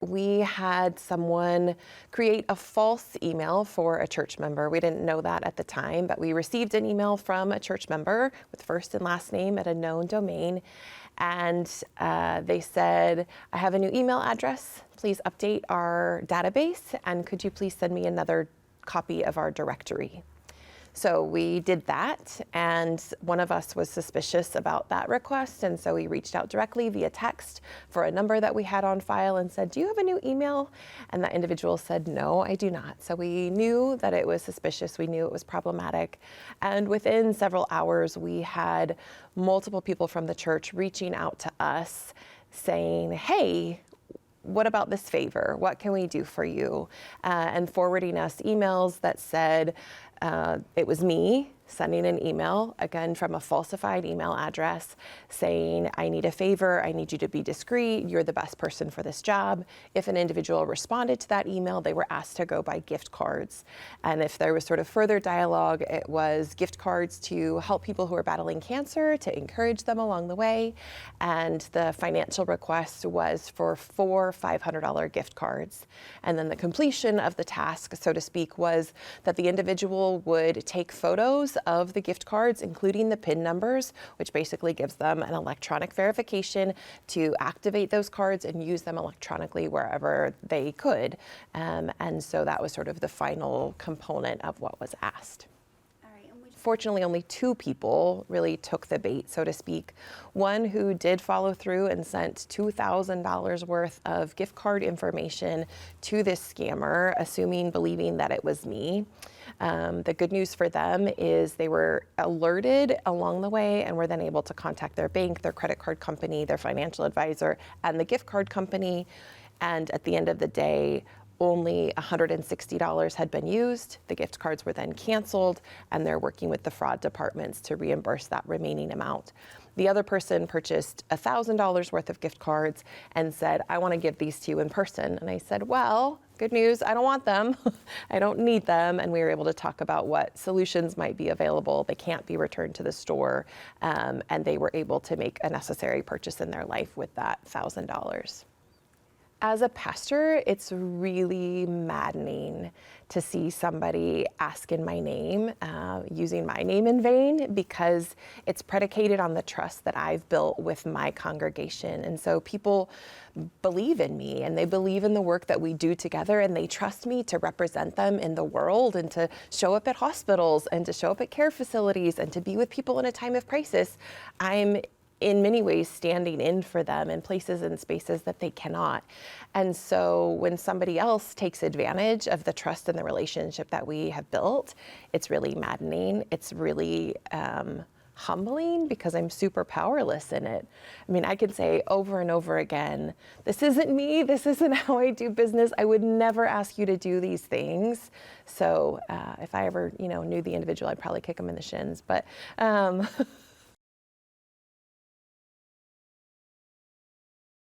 We had someone create a false email for a church member. We didn't know that at the time, but we received an email from a church member with first and last name at a known domain. And they said, I have a new email address. Please update our database. And could you please send me another copy of our directory? So we did that, and one of us was suspicious about that request, and so we reached out directly via text for a number that we had on file and said, do you have a new email? And that individual said, no, I do not. So we knew that it was suspicious. We knew it was problematic. And within several hours, we had multiple people from the church reaching out to us saying, hey, what about this favor? What can we do for you? And forwarding us emails that said, it was me sending an email, again, from a falsified email address saying, I need a favor, I need you to be discreet, you're the best person for this job. If an individual responded to that email, they were asked to go buy gift cards. And if there was sort of further dialogue, it was gift cards to help people who are battling cancer, to encourage them along the way. And the financial request was for 4 $500 gift cards. And then the completion of the task, so to speak, was that the individual would take photos of the gift cards, including the PIN numbers, which basically gives them an electronic verification to activate those cards and use them electronically wherever they could. And so that was sort of the final component of what was asked. Fortunately, only 2 people really took the bait, so to speak. One who did follow through and sent $2,000 worth of gift card information to this scammer, believing that it was me. The good news for them is they were alerted along the way and were then able to contact their bank, their credit card company, their financial advisor, and the gift card company. And at the end of the day, only $160 had been used. The gift cards were then canceled, and they're working with the fraud departments to reimburse that remaining amount. The other person purchased $1,000 worth of gift cards and said, I want to give these to you in person. And I said, well, good news, I don't want them. I don't need them. And we were able to talk about what solutions might be available. They can't be returned to the store. And they were able to make a necessary purchase in their life with that $1,000. As a pastor, it's really maddening to see somebody ask in my name, using my name in vain, because it's predicated on the trust that I've built with my congregation. And so people believe in me, and they believe in the work that we do together, and they trust me to represent them in the world and to show up at hospitals and to show up at care facilities and to be with people in a time of crisis. I'm in many ways standing in for them in places and spaces that they cannot. And so when somebody else takes advantage of the trust and the relationship that we have built, it's really maddening. It's really humbling because I'm super powerless in it. I mean, I can say over and over again, this isn't me, this isn't how I do business. I would never ask you to do these things. So if I ever, knew the individual, I'd probably kick them in the shins. But